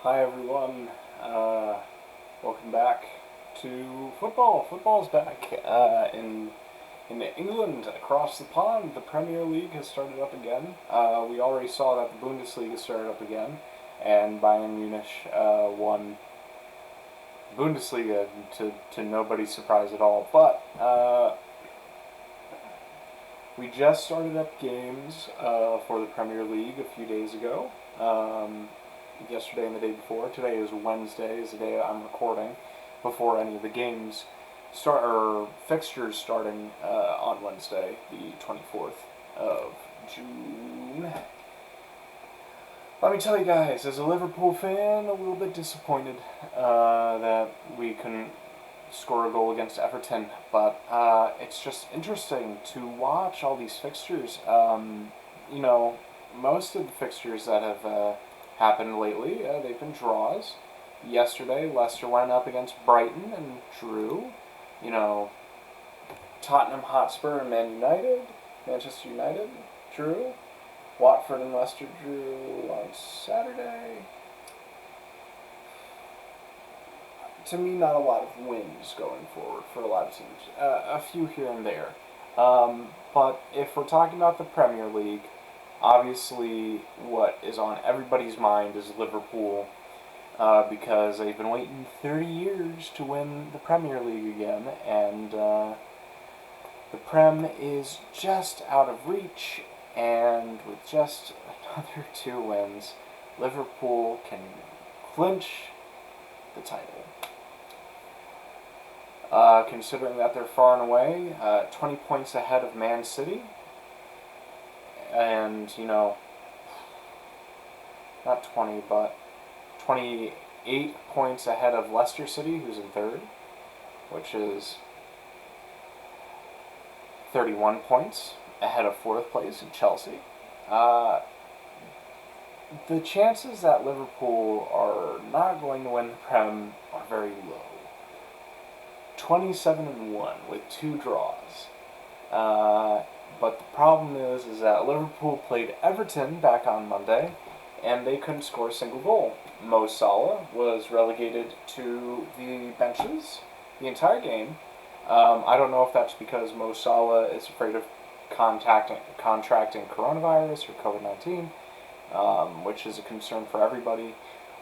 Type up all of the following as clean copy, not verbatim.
Hi everyone. Welcome back to football. Football's back in England across the pond. The Premier League has started up again. We already saw that the Bundesliga started up again, and Bayern Munich won Bundesliga to nobody's surprise at all. But we just started up games for the Premier League a few days ago. Yesterday and the day before. Today is Wednesday, is the day I'm recording before any of the games start or fixtures starting on Wednesday, the 24th of June. Let me tell you guys, as a Liverpool fan, a little bit disappointed that we couldn't score a goal against Everton, but it's just interesting to watch all these fixtures. Most of the fixtures that have happened lately, they've been draws. Yesterday, Leicester went up against Brighton and drew. You know, Tottenham Hotspur and Manchester United drew. Watford and Leicester drew on Saturday. To me, not a lot of wins going forward for a lot of teams. A few here and there. But if we're talking about the Premier League, obviously what is on everybody's mind is Liverpool, because they've been waiting 30 years to win the Premier League again, and the Prem is just out of reach, and with just another 2 wins, Liverpool can clinch the title. Considering that they're far and away 20 points ahead of Man City, and, not 20, but 28 points ahead of Leicester City, who's in third, which is 31 points ahead of fourth place in Chelsea. The chances that Liverpool are not going to win the Prem are very low. 27-1 with 2 draws. But the problem is that Liverpool played Everton back on Monday, and they couldn't score a single goal. Mo Salah was relegated to the benches the entire game. I don't know if that's because Mo Salah is afraid of contracting coronavirus or COVID-19, which is a concern for everybody,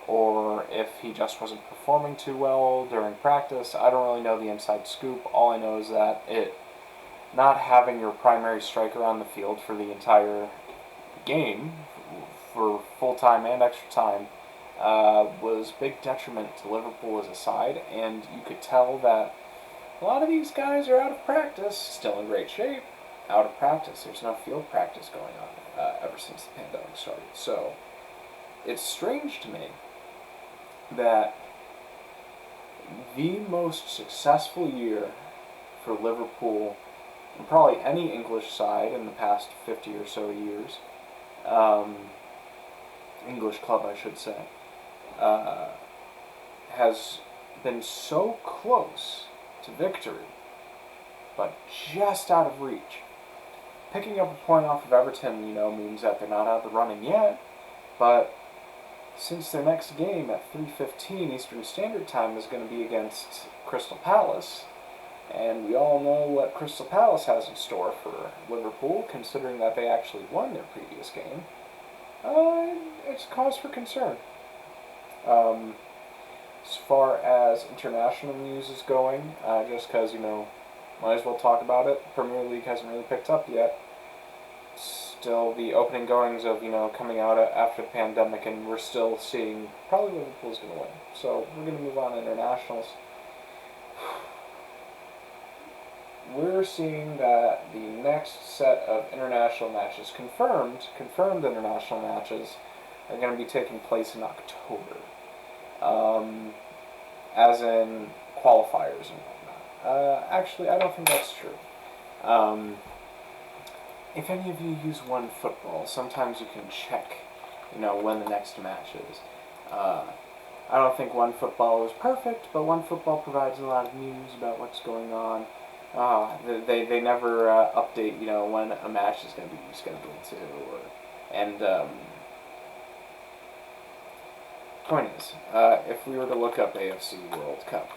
or if he just wasn't performing too well during practice. I don't really know the inside scoop. All I know is that not having your primary striker on the field for the entire game, for full time and extra time, was big detriment to Liverpool as a side, and you could tell that a lot of these guys are out of practice, still in great shape, out of practice. There's no field practice going on ever since the pandemic started. So it's strange to me that the most successful year for Liverpool, and probably any English side in the past 50 or so years, English club I should say, has been so close to victory, but just out of reach. Picking up a point off of Everton, means that they're not out of the running yet, but since their next game at 3:15 Eastern Standard Time is going to be against Crystal Palace, and we all know what Crystal Palace has in store for Liverpool, considering that they actually won their previous game, it's cause for concern. As far as international news is going, just because, might as well talk about it. Premier League hasn't really picked up yet. Still the opening goings of, coming out after the pandemic, and we're still seeing probably Liverpool's going to win. So we're going to move on to internationals. We're seeing that the next set of international matches, confirmed international matches, are going to be taking place in October. As in qualifiers and whatnot. Actually, I don't think that's true. If any of you use OneFootball, sometimes you can check, when the next match is. I don't think OneFootball is perfect, but OneFootball provides a lot of news about what's going on. They never update, when a match is going to be scheduled to, and Point is, if we were to look up AFC World Cup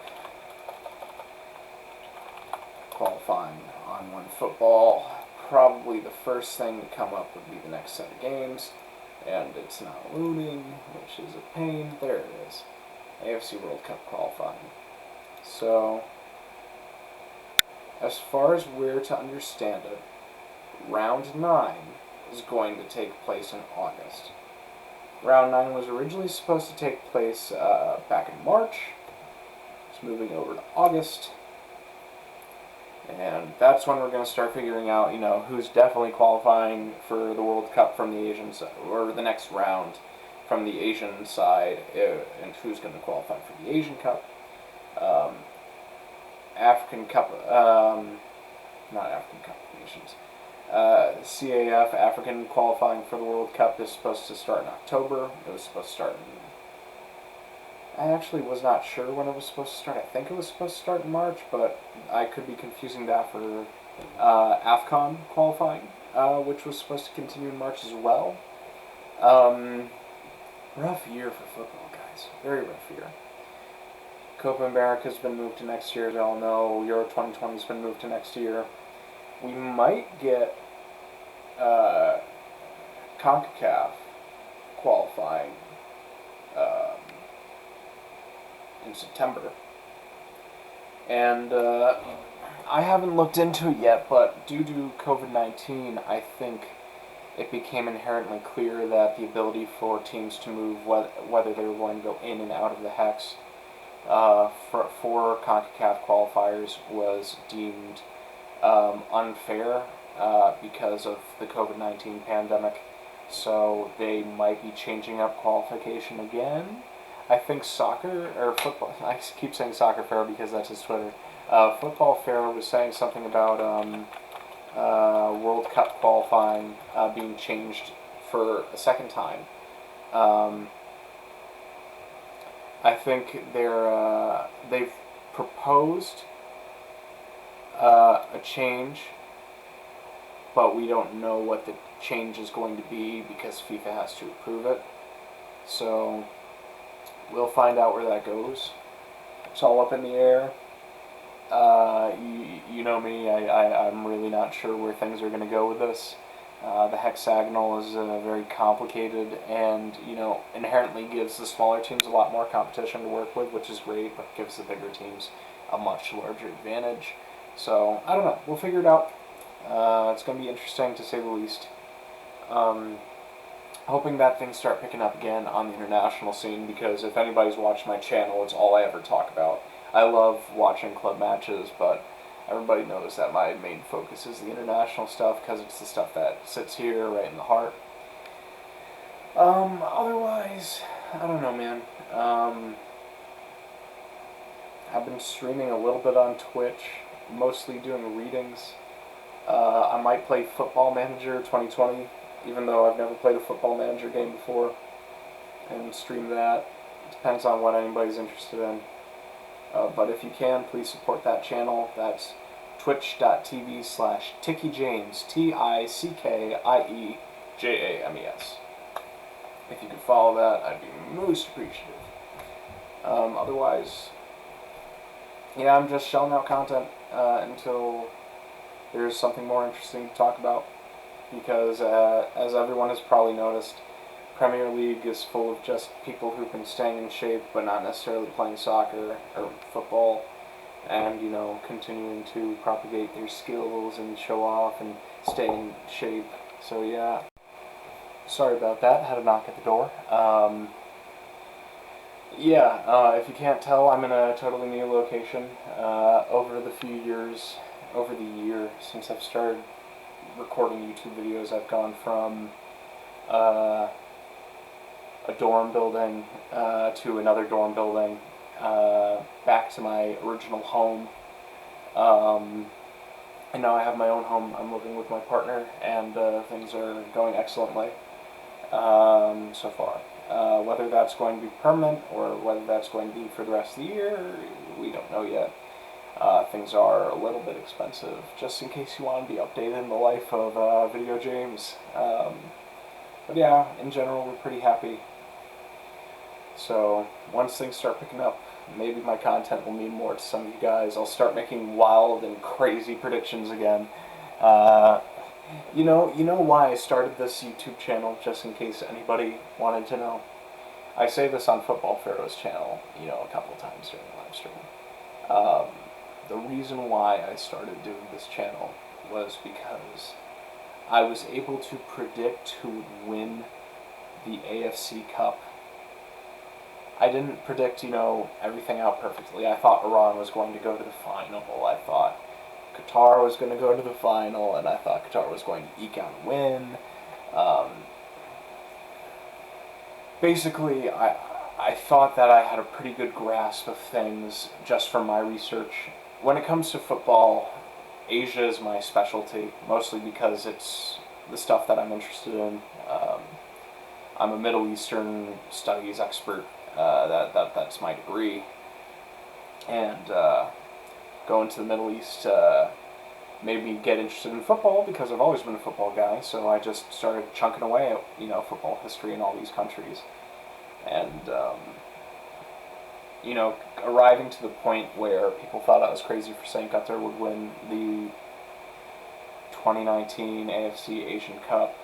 qualifying on OneFootball, probably the first thing to come up would be the next set of games, and it's not loading, which is a pain. There it is. AFC World Cup qualifying. So, as far as we're to understand it, Round 9 is going to take place in August. Round 9 was originally supposed to take place back in March. It's moving over to August. And that's when we're going to start figuring out, who's definitely qualifying for the World Cup from the Asian side, or the next round from the Asian side, and who's going to qualify for the Asian Cup. African Cup, not African Cup of Nations. CAF, African qualifying for the World Cup, is supposed to start in October. It was supposed to start I actually was not sure when it was supposed to start. I think it was supposed to start in March, but I could be confusing that for AFCON qualifying, which was supposed to continue in March as well. Rough year for football, guys. Very rough year. Copa America's been moved to next year, as you all know. Euro 2020's been moved to next year. We might get CONCACAF qualifying in September. And I haven't looked into it yet, but due to COVID-19, I think it became inherently clear that the ability for teams to move, whether they were going to go in and out of the hex, for CONCACAF qualifiers was deemed unfair because of the COVID-19 pandemic. So they might be changing up qualification again. I think soccer, or football, I keep saying Soccer Pharaoh because that's his Twitter. Football Pharaoh was saying something about World Cup qualifying being changed for a second time. I think they've proposed a change, but we don't know what the change is going to be because FIFA has to approve it. So we'll find out where that goes. It's all up in the air. You know me, I'm really not sure where things are going to go with this. The hexagonal is very complicated and, inherently gives the smaller teams a lot more competition to work with, which is great, but gives the bigger teams a much larger advantage. So, I don't know. We'll figure it out. It's going to be interesting, to say the least. Hoping that things start picking up again on the international scene, because if anybody's watched my channel, it's all I ever talk about. I love watching club matches, but everybody knows that my main focus is the international stuff, because it's the stuff that sits here right in the heart. Otherwise, I don't know, man. I've been streaming a little bit on Twitch, mostly doing readings. I might play Football Manager 2020, even though I've never played a Football Manager game before, and stream that. It depends on what anybody's interested in. But if you can, please support that channel. That's twitch.tv/TickieJames, TickieJames. If you could follow that, I'd be most appreciative. Otherwise, yeah, I'm just shelling out content until there's something more interesting to talk about. Because, as everyone has probably noticed, Premier League is full of just people who've been staying in shape but not necessarily playing soccer or football, and, continuing to propagate their skills and show off and stay in shape. So, yeah. Sorry about that. Had a knock at the door. If you can't tell, I'm in a totally new location. Over the year since I've started recording YouTube videos, I've gone from a dorm building to another dorm building, back to my original home, and now I have my own home. I'm living with my partner, and things are going excellently so far. Whether that's going to be permanent or whether that's going to be for the rest of the year, we don't know yet. Things are a little bit expensive, just in case you want to be updated in the life of Video James. But yeah, in general, we're pretty happy. So once things start picking up, maybe my content will mean more to some of you guys. I'll start making wild and crazy predictions again. Uh, you know why I started this YouTube channel, just in case anybody wanted to know. I say this on Football Pharaoh's channel, a couple times during the live stream. Um, the reason why I started doing this channel was because I was able to predict who would win the AFC Cup. I didn't predict, everything out perfectly. I thought Iran was going to go to the final. I thought Qatar was going to go to the final, and I thought Qatar was going to eke out a win. Basically, I thought that I had a pretty good grasp of things just from my research. When it comes to football, Asia is my specialty, mostly because it's the stuff that I'm interested in. I'm a Middle Eastern studies expert. That's my degree, and going to the Middle East made me get interested in football because I've always been a football guy. So I just started chunking away at football history in all these countries, and arriving to the point where people thought I was crazy for saying Qatar would win the 2019 AFC Asian Cup.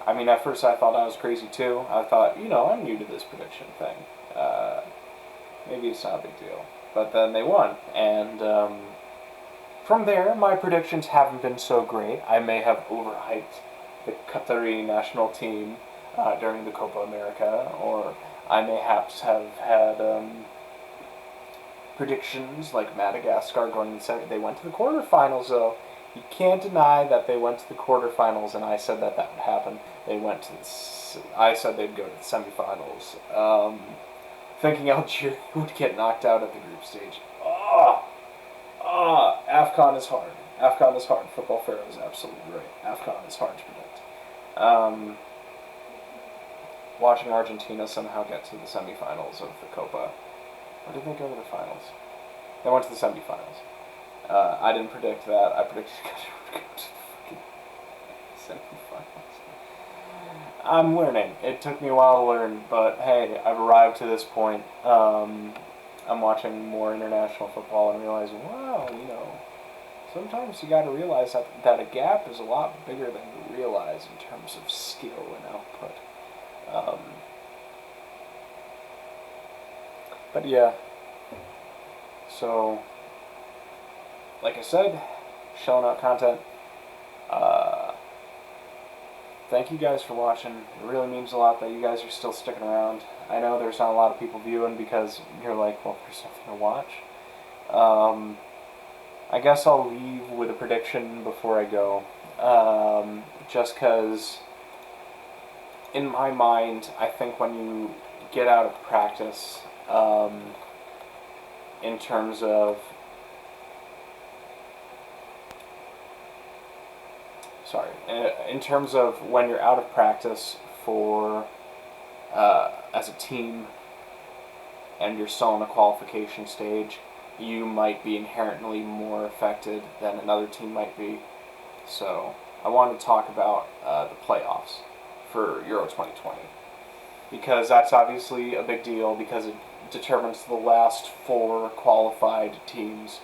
I mean, at first I thought I was crazy too. I thought, I'm new to this prediction thing. Maybe it's not a big deal. But then they won. And from there, my predictions haven't been so great. I may have overhyped the Qatari national team during the Copa America, or I mayhaps have had predictions like Madagascar going to they went to the quarterfinals, though. You can't deny that they went to the quarterfinals, and I said that would happen. They went to I said they'd go to the semifinals. Thinking Algeria would get knocked out at the group stage. AFCON is hard. AFCON is hard. Football Pharaoh is absolutely right. AFCON is hard to predict. Watching Argentina somehow get to the semifinals of the Copa. Or did they go to the finals? They went to the semifinals. I didn't predict that. I predicted Qatar would go to the fucking semifinals. I'm learning. It took me a while to learn, but hey, I've arrived to this point. I'm watching more international football and realizing, wow, sometimes you gotta realize that a gap is a lot bigger than you realize in terms of skill and output. But yeah, so like I said, shelling out content. Thank you guys for watching. It really means a lot that you guys are still sticking around. I know there's not a lot of people viewing because you're like, well, there's nothing to watch. I guess I'll leave with a prediction before I go. Just because, in my mind, I think when you get out of practice, in terms of in terms of when you're out of practice for as a team and you're still in the qualification stage, you might be inherently more affected than another team might be. So I want to talk about the playoffs for Euro 2020 because that's obviously a big deal because it determines the last 4 qualified teams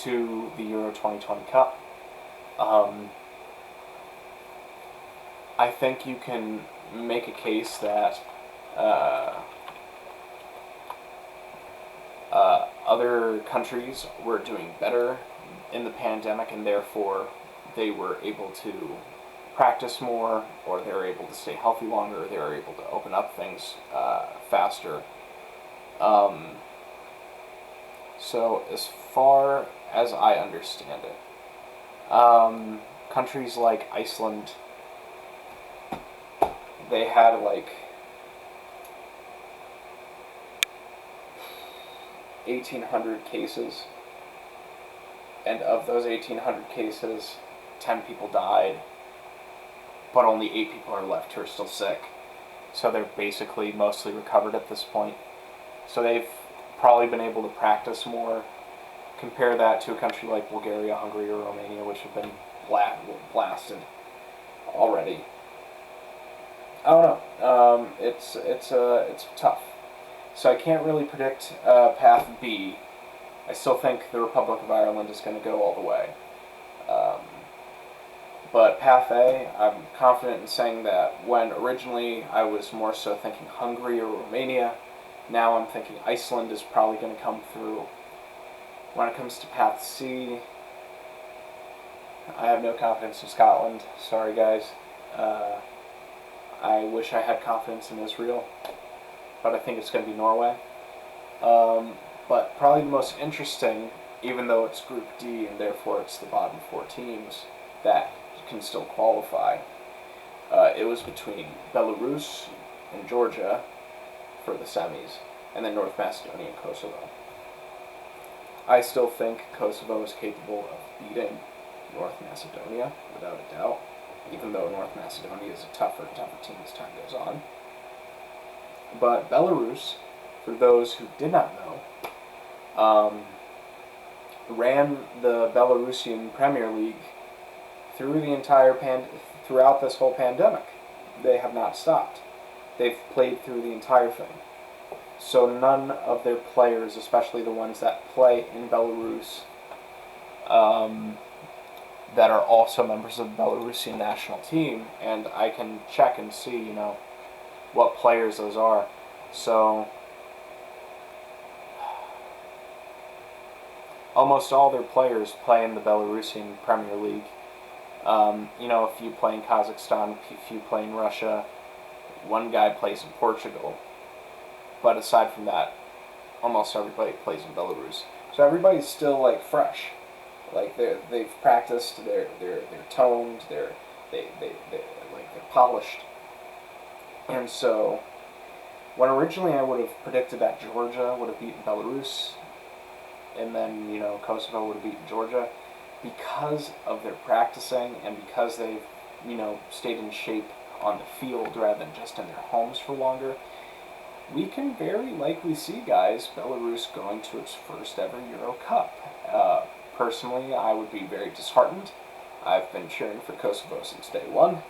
to the Euro 2020 Cup. I think you can make a case that other countries were doing better in the pandemic and therefore they were able to practice more, or they were able to stay healthy longer, or they were able to open up things faster. So as far as I understand it, countries like Iceland, they had like 1,800 cases, and of those 1,800 cases, 10 people died, but only 8 people are left who are still sick. So they're basically mostly recovered at this point. So they've probably been able to practice more. Compare that to a country like Bulgaria, Hungary, or Romania, which have been blasted already. I don't know. It's tough. So I can't really predict Path B. I still think the Republic of Ireland is going to go all the way. Um, but Path A, I'm confident in saying that when originally I was more so thinking Hungary or Romania, now I'm thinking Iceland is probably going to come through. When it comes to Path C, I have no confidence in Scotland. Sorry, guys. I wish I had confidence in Israel, but I think it's going to be Norway. But probably the most interesting, even though it's Group D and therefore it's the bottom 4 teams that can still qualify, it was between Belarus and Georgia for the semis, and then North Macedonia and Kosovo. I still think Kosovo is capable of beating North Macedonia, without a doubt, even though North Macedonia is a tougher and tougher team as time goes on. But Belarus, for those who did not know, ran the Belarusian Premier League throughout this whole pandemic. They have not stopped. They've played through the entire thing. So none of their players, especially the ones that play in Belarus, that are also members of the Belarusian national team, and I can check and see, what players those are. So almost all their players play in the Belarusian Premier League. A few play in Kazakhstan, a few play in Russia, one guy plays in Portugal. But aside from that, almost everybody plays in Belarus. So everybody's still fresh. They've practiced, they're toned, they're polished. And so when originally I would have predicted that Georgia would have beaten Belarus, and then Kosovo would have beaten Georgia, because of their practicing and because they've stayed in shape on the field rather than just in their homes for longer, we can very likely see, guys, Belarus going to its first ever Euro Cup. Personally, I would be very disheartened. I've been cheering for Kosovo since day one.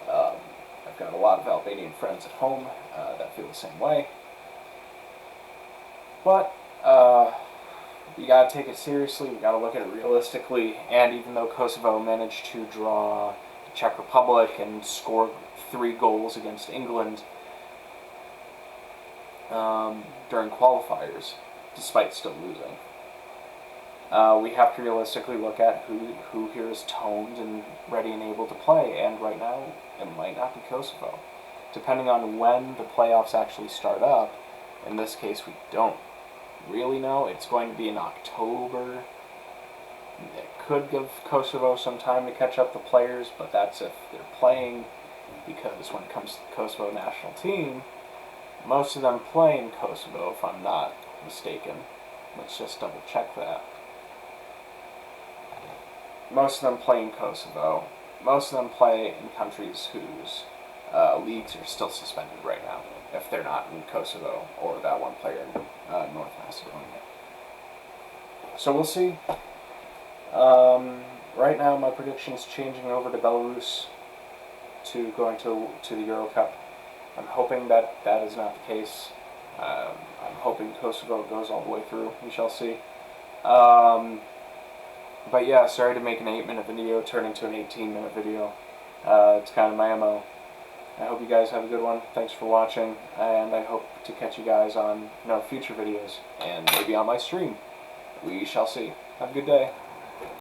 I've got a lot of Albanian friends at home that feel the same way. But you gotta take it seriously, you gotta look at it realistically, and even though Kosovo managed to draw the Czech Republic and score 3 goals against England during qualifiers, despite still losing, we have to realistically look at who here is toned and ready and able to play, and right now it might not be Kosovo. Depending on when the playoffs actually start up, in this case we don't really know. It's going to be in October. It could give Kosovo some time to catch up the players, but that's if they're playing, because when it comes to the Kosovo national team, most of them play in Kosovo, if I'm not mistaken. Let's just double check that. Most of them play in Kosovo. Most of them play in countries whose leagues are still suspended right now, if they're not in Kosovo or that one player in North Macedonia. So we'll see. Right now my prediction is changing over to Belarus to going to the Euro Cup. I'm hoping that is not the case. I'm hoping Kosovo goes all the way through. We shall see. But yeah, sorry to make an 8-minute video turn into an 18-minute video. It's kind of my MO. I hope you guys have a good one. Thanks for watching, and I hope to catch you guys on future videos, and maybe on my stream. We shall see. Have a good day.